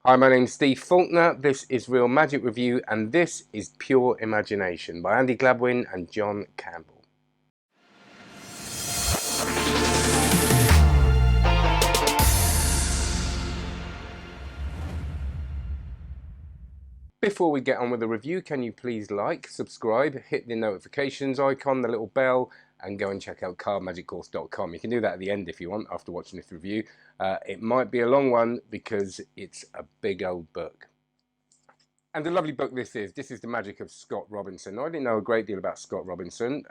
Hi, my name's Steve Faulkner. This is Real Magic Review, and this is Pure Imagination by Andi Gladwin and John Campbell. Before we get on with the review, can you please like, subscribe, hit the notifications icon, the little bell, and go and check out cardmagiccourse.com. You can do that at the end if you want after watching this review. It might be a long one because it's a big old book. And a lovely book this is. This is The Magic of Scott Robinson. Now, I didn't know a great deal about Scott Robinson.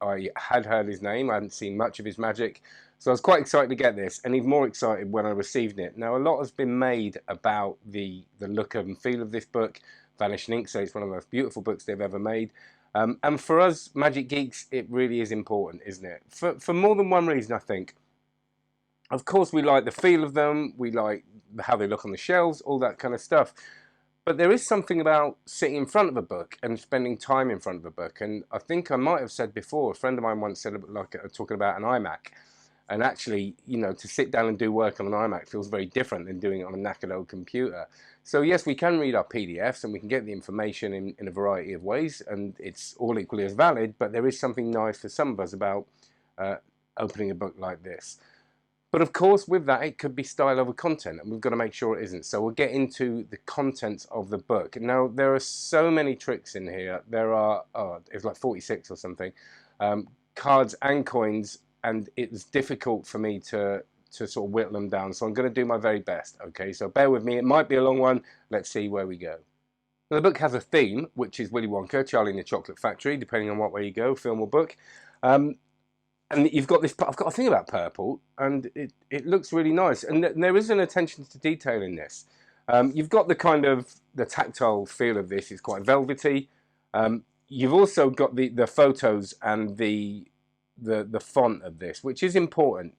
I had heard his name. I hadn't seen much of his magic. So I was quite excited to get this, and even more excited when I received it. Now, a lot has been made about the look and feel of this book. Vanishing Ink say it's one of the most beautiful books they've ever made. And for us magic geeks, it really is important, isn't it? For more than one reason, I think. Of course, we like the feel of them. We like how they look on the shelves, all that kind of stuff. But there is something about sitting in front of a book and spending time in front of a book. And I think I might have said before, a friend of mine once said, like, talking about an iMac. And actually, you know, to sit down and do work on an iMac feels very different than doing it on a knackered old computer. So yes, we can read our PDFs and we can get the information in a variety of ways, and it's all equally as valid, but there is something nice for some of us about opening a book like this. But of course, with that, it could be style over content, and we've got to make sure it isn't. So we'll get into the contents of the book. Now, there are so many tricks in here. There are, it's like 46 or something, cards and coins, and it's difficult for me to sort of whittle them down. So I'm going to do my very best, okay? So bear with me. It might be a long one. Let's see where we go. Now, the book has a theme, which is Willy Wonka, Charlie and the Chocolate Factory, depending on what way you go, film or book. And you've got this, I've got a thing about purple, and it looks really nice. And there is an attention to detail in this. You've got the kind of, the tactile feel of this. It's quite velvety. You've also got the photos and the font of this, which is important.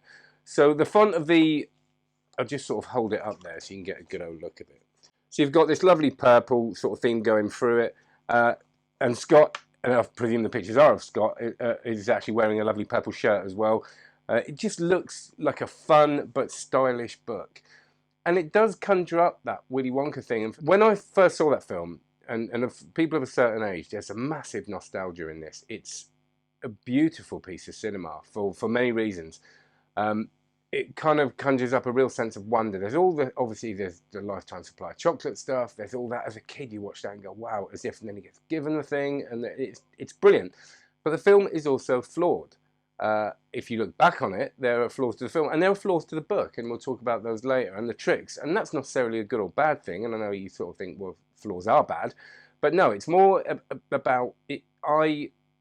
So the font of I'll just sort of hold it up there so you can get a good old look at it. So you've got this lovely purple sort of theme going through it. And Scott, and I presume the pictures are of Scott, is actually wearing a lovely purple shirt as well. It just looks like a fun but stylish book. And it does conjure up that Willy Wonka thing. And when I first saw that film, and of people of a certain age, there's a massive nostalgia in this. It's a beautiful piece of cinema for many reasons. It kind of conjures up a real sense of wonder. There's obviously there's the lifetime supply of chocolate stuff. There's all that. As a kid, you watch that and go, wow, as if, and then he gets given the thing, and it's brilliant. But the film is also flawed. If you look back on it, there are flaws to the film, and there are flaws to the book, and we'll talk about those later, and the tricks. And that's not necessarily a good or bad thing, and I know you sort of think, well, flaws are bad. But no, it's more about it.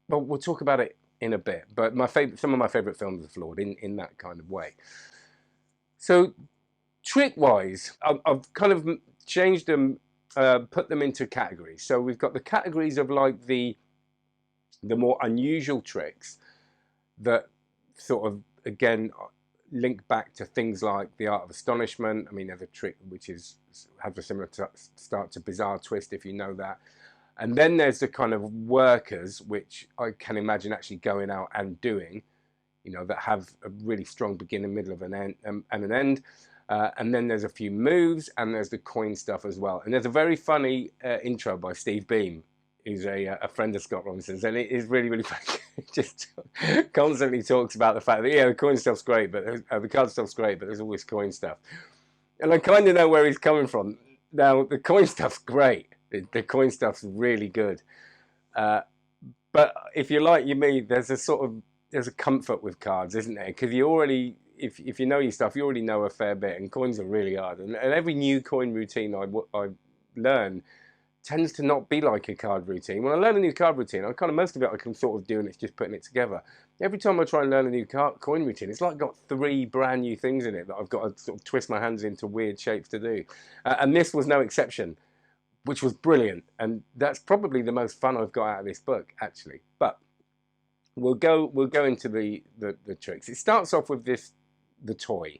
Well, we'll talk about it in a bit, but some of my favourite films are flawed in that kind of way. So trick-wise, I've kind of changed them, put them into categories. So we've got the categories of like the more unusual tricks that sort of, again, link back to things like the Art of Astonishment. I mean, there's a trick which has a similar start to Bizarre Twist, if you know that. And then there's the kind of workers, which I can imagine actually going out and doing, you know, that have a really strong beginning, middle of an end, and an end. And then there's a few moves, and there's the coin stuff as well. And there's a very funny intro by Steve Beam, who's a friend of Scott Robinson's, and it is really, really funny. Just constantly talks about the fact that, yeah, the coin stuff's great, but the card stuff's great, but there's always coin stuff. And I kind of know where he's coming from. Now, the coin stuff's great. The coin stuff's really good. But if you're like me, there's a comfort with cards, isn't there? Because you already, if you know your stuff, you already know a fair bit, and coins are really hard. And every new coin routine I learn tends to not be like a card routine. When I learn a new card routine, most of it I can sort of do, and it's just putting it together. Every time I try and learn a new coin routine, it's like I've got 3 brand new things in it that I've got to sort of twist my hands into weird shapes to do. And this was no exception, which was brilliant. And that's probably the most fun I've got out of this book, actually. But we'll go into the tricks. It starts off with the toy.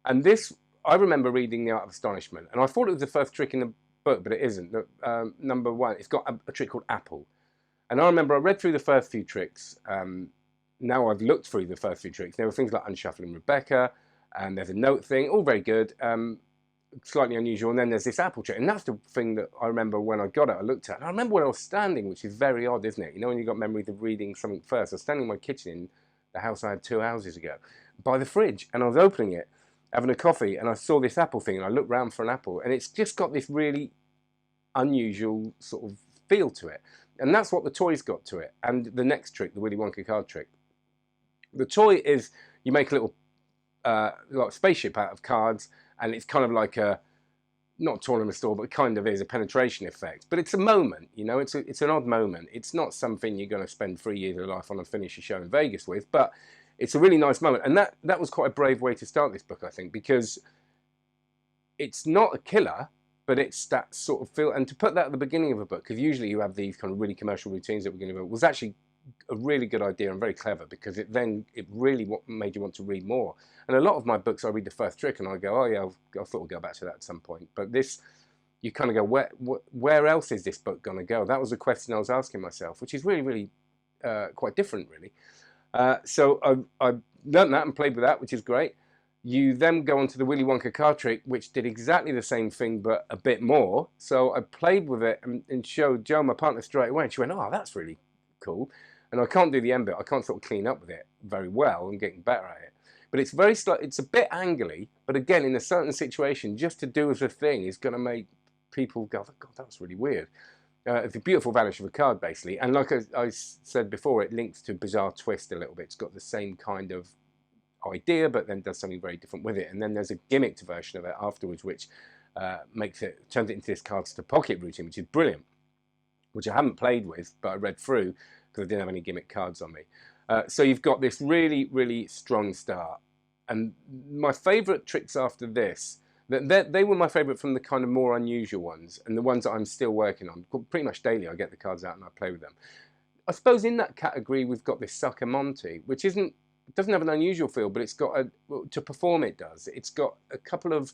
And this, I remember reading The Art of Astonishment, and I thought it was the first trick in the book, but it isn't. Number 1, it's got a trick called Apple. And I remember I read through the first few tricks. Now I've looked through the first few tricks. There were things like Unshuffling Rebecca, and there's a note thing, all very good. slightly unusual. And then there's this apple trick, and that's the thing that I remember when I got it, I looked at it, and I remember where I was standing, which is very odd, isn't it? You know, when you've got memories of reading something first. I was standing in my kitchen in the house I had 2 houses ago, by the fridge, and I was opening it, having a coffee, and I saw this apple thing, and I looked round for an apple, and it's just got this really unusual sort of feel to it. And that's what the toy's got to it. And the next trick, the Willy Wonka card trick. The toy is, you make a little like spaceship out of cards, and it's kind of like a, not tournament store, but kind of is a penetration effect. But it's a moment, you know, it's an odd moment. It's not something you're going to spend 3 years of your life on and finish a show in Vegas with, but it's a really nice moment. And that was quite a brave way to start this book, I think, because it's not a killer, but it's that sort of feel. And to put that at the beginning of a book, because usually you have these kind of really commercial routines at the beginning of a book, was actually a really good idea and very clever, because it really made you want to read more. And a lot of my books, I read the first trick and I go, oh yeah, I thought we'll go back to that at some point. But this, you kind of go, where else is this book going to go? That was a question I was asking myself, which is really, really quite different, really. So I learned that and played with that, which is great. You then go on to the Willy Wonka card trick, which did exactly the same thing, but a bit more. So I played with it and showed Jo, my partner, straight away. And she went, oh, that's really cool. And I can't do the end bit. I can't sort of clean up with it very well and getting better at it. But it's very it's a bit angly, but again, in a certain situation, just to do as a thing is going to make people go, oh, God, that was really weird. It's a beautiful vanish of a card, basically. And like I said before, it links to Bizarre Twist a little bit. It's got the same kind of idea, but then does something very different with it. And then there's a gimmicked version of it afterwards, which turns it into this cards to pocket routine, which is brilliant, which I haven't played with, but I read through because I didn't have any gimmick cards on me. So you've got this really, really strong start. And my favourite tricks after this, they were my favourite from the kind of more unusual ones, and the ones that I'm still working on. Pretty much daily I get the cards out and I play with them. I suppose in that category we've got this Sucker Monte, which doesn't have an unusual feel, but it's got to perform it does. It's got a couple of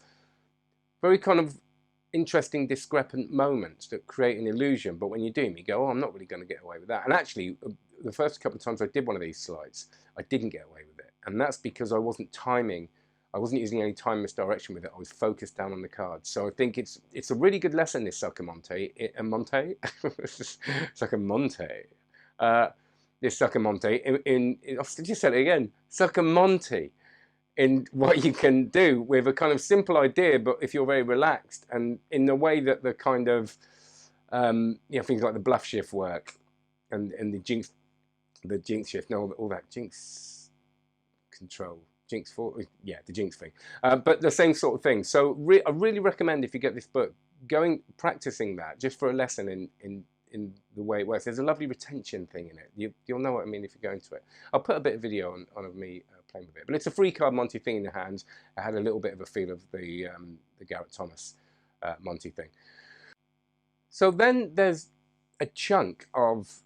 very kind of interesting discrepant moments that create an illusion, but when you do them, you go, oh, I'm not really going to get away with that. And actually, the first couple of times I did one of these slides, I didn't get away with it. And that's because I wasn't using any time misdirection with it. I was focused down on the cards. So I think it's a really good lesson, this Sucker Monte. Sucker Monte. This Sucker Monte. I've just said it again. Sucker Monte. In what you can do with a kind of simple idea, but if you're very relaxed, and in the way that the kind of things like the bluff shift work, and the jinx shift, no, all that jinx control, jinx for, yeah, the jinx thing, but the same sort of thing. So I really recommend, if you get this book, practicing that just for a lesson in the way it works. There's a lovely retention thing in it. You'll know what I mean if you go into it. I'll put a bit of video on of me playing with it. But it's a free card Monte thing in your hands. I had a little bit of a feel of the Garrett Thomas Monte thing. So then there's a chunk of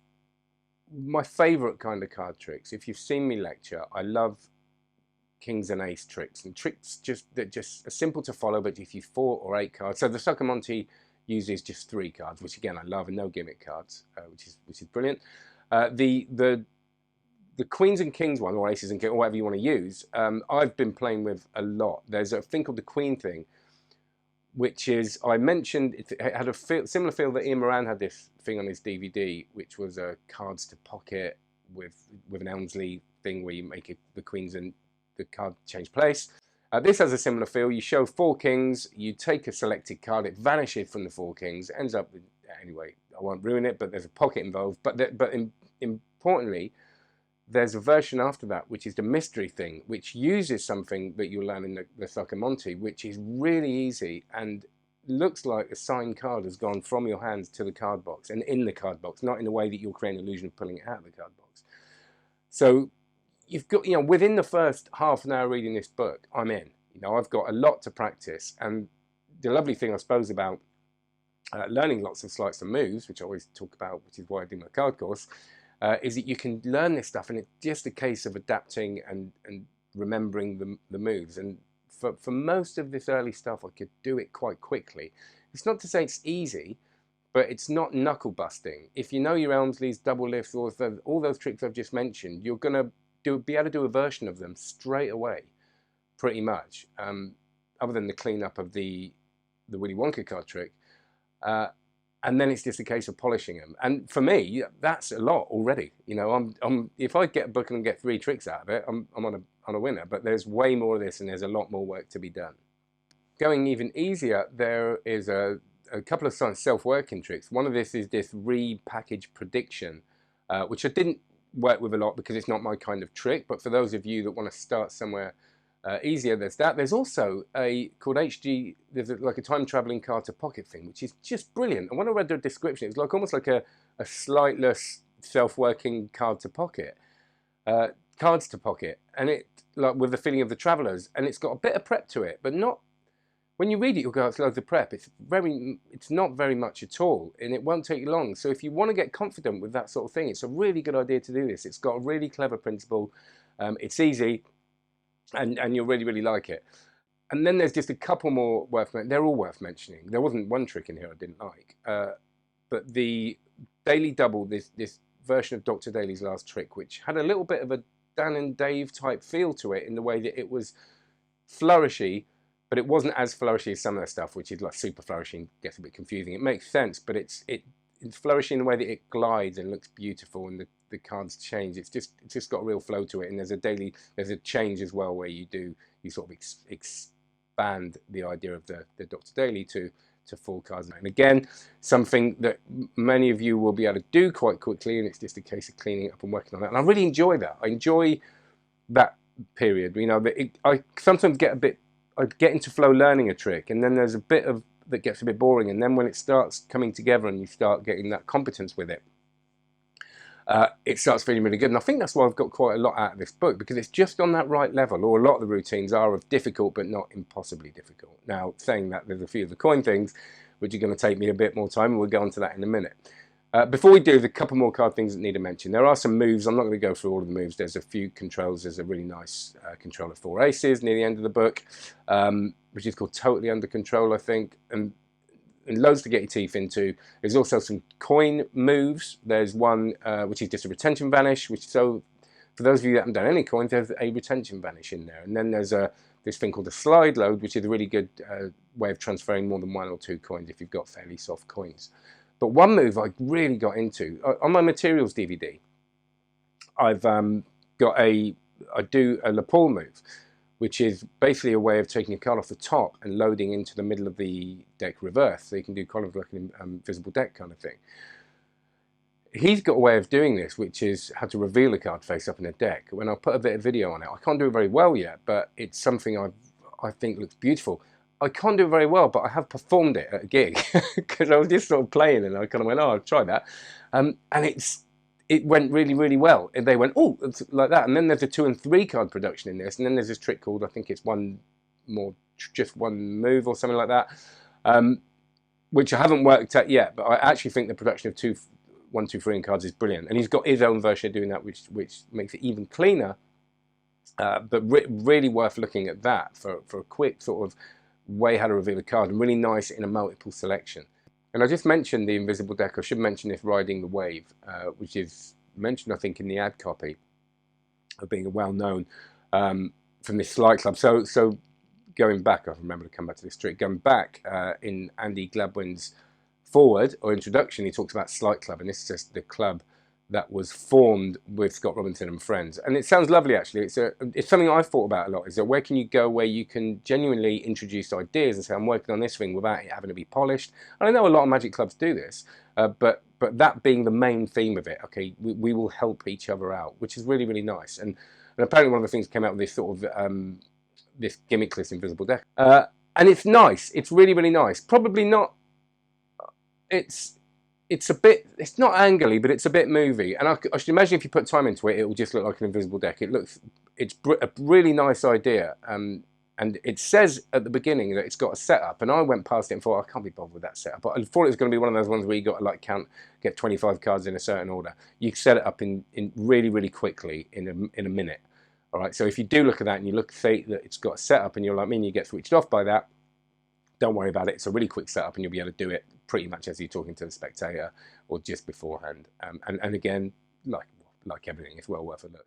my favourite kind of card tricks. If you've seen me lecture, I love kings and ace tricks, and tricks that just are simple to follow, but if you 4 or 8 cards. So the Sucker Monte uses just 3 cards, which again I love, and no gimmick cards, which is brilliant. The queens and kings one, or aces and kings, or whatever you want to use, I've been playing with a lot. There's a thing called the queen thing, which is, I mentioned, it had a similar feel that Ian Moran had this thing on his DVD, which was a cards to pocket with an Elmsley thing where you make the queens and the card change place. This has a similar feel. You show 4 kings, you take a selected card, it vanishes from the 4 kings, it ends up with, anyway, I won't ruin it, but there's a pocket involved. But importantly, there's a version after that, which is the mystery thing, which uses something that you'll learn in the Sucker Monte, which is really easy and looks like a signed card has gone from your hands to the card box and in the card box, not in a way that you'll create an illusion of pulling it out of the card box. So you've got, within the first half an hour reading this book, I'm in. I've got a lot to practice. And the lovely thing, I suppose, about learning lots of sleights and moves, which I always talk about, which is why I do my card course, is that you can learn this stuff, and it's just a case of adapting and remembering the moves. And for most of this early stuff, I could do it quite quickly. It's not to say it's easy, but it's not knuckle busting. If you know your Elmsleys, double lifts, all those tricks I've just mentioned, you're going to be able to do a version of them straight away, pretty much, other than the cleanup of the the Willy Wonka card trick. And then it's just a case of polishing them. And for me, that's a lot already. You know, if I get a book and get 3 tricks out of it, I'm on a winner. But there's way more of this, and there's a lot more work to be done. Going even easier, there is a couple of self-working tricks. One of this is this repackage prediction, which I didn't work with a lot because it's not my kind of trick. But for those of you that want to start somewhere easier, there's that. There's also called HG, there's like a time traveling card to pocket thing, which is just brilliant. And when I read the description, it's like almost like a slightless self-working card to pocket, cards to pocket, and it like with the feeling of the travelers, and it's got a bit of prep to it, but not. When you read it, you'll go, it's loads of prep. It's not very much at all, and it won't take you long. So if you want to get confident with that sort of thing, it's a really good idea to do this. It's got a really clever principle. It's easy. And you'll really, really like it. And then there's just a couple more worth mentioning. They're all worth mentioning. There wasn't one trick in here I didn't like. But the Daily Double, this version of Dr. Daly's last trick, which had a little bit of a Dan and Dave type feel to it in the way that it was flourishy, but it wasn't as flourishy as some of the stuff, which is like super flourishy, gets a bit confusing. It makes sense, but it's flourishy in the way that it glides and looks beautiful, and the cards change. It's just got a real flow to it, and there's a change as well where you sort of expand the idea of the Dr. Daly to full cards. And again, something that many of you will be able to do quite quickly, and it's just a case of cleaning it up and working on that. And I really enjoy that. I enjoy that period. You know, I sometimes I get into flow learning a trick, and then there's a bit of that gets a bit boring, and then when it starts coming together and you start getting that competence with it, it starts feeling really good. And I think that's why I've got quite a lot out of this book, because it's just on that right level, or a lot of the routines are of difficult but not impossibly difficult. Now, saying that, there's a few of the coin things which are going to take me a bit more time, and we'll go on to that in a minute. Before we do, there's a couple more card things that need a mention. There are some moves. I'm not going to go through all of the moves. There's a few controls. There's a really nice control of 4 aces near the end of the book, which is called Totally Under Control, I think, and loads to get your teeth into. There's also some coin moves. There's one which is just a retention vanish, which, so for those of you that haven't done any coins, there's a retention vanish in there. And then there's this thing called a slide load, which is a really good way of transferring more than 1 or 2 coins if you've got fairly soft coins. But one move I really got into, on my materials DVD, I've I do a lapel move, which is basically a way of taking a card off the top and loading into the middle of the deck reverse. So you can do kind of like an invisible deck kind of thing. He's got a way of doing this, which is how to reveal a card face up in a deck. When I put a bit of video on it, I can't do it very well yet, but it's something I think looks beautiful. I can't do it very well, but I have performed it at a gig because I was just sort of playing, and I kind of went, oh, I'll try that. And it went really, really well. And they went, oh, it's like that. And then there's a 2 and 3 card production in this. And then there's this trick called, I think it's just one move or something like that, which I haven't worked at yet. But I actually think the production of 1, 2, 3 cards is brilliant. And he's got his own version of doing that, which makes it even cleaner. But really worth looking at that for a quick sort of way how to reveal a card, and really nice in a multiple selection. And I just mentioned the invisible deck. I should mention this Riding the Wave, which is mentioned, I think, in the ad copy of being a well-known from this Slight Club. So going back, I remember to come back to this trick, going back in Andi Gladwin's forward or introduction, he talks about Slight Club, and this is just the club that was formed with Scott Robinson and friends. And it sounds lovely, actually. It's something I've thought about a lot, is that where can you go where you can genuinely introduce ideas and say, I'm working on this thing without it having to be polished. And I know a lot of magic clubs do this, but that being the main theme of it, okay, we will help each other out, which is really, really nice. And apparently one of the things that came out with this sort of, this gimmickless invisible deck. And it's nice. It's really, really nice. Probably not, it's not angly, but it's a bit movie. And I should imagine if you put time into it, it will just look like an invisible deck. It's a really nice idea. And it says at the beginning that it's got a setup. And I went past it and thought, I can't be bothered with that setup. But I thought it was going to be one of those ones where you got to like get 25 cards in a certain order. You set it up in really, really quickly in a minute. All right. So if you do look at that and you say that it's got a setup and you're like me and you get switched off by that, don't worry about it. It's a really quick setup and you'll be able to do it pretty much as you're talking to the spectator or just beforehand. And again, like everything, it's well worth a look.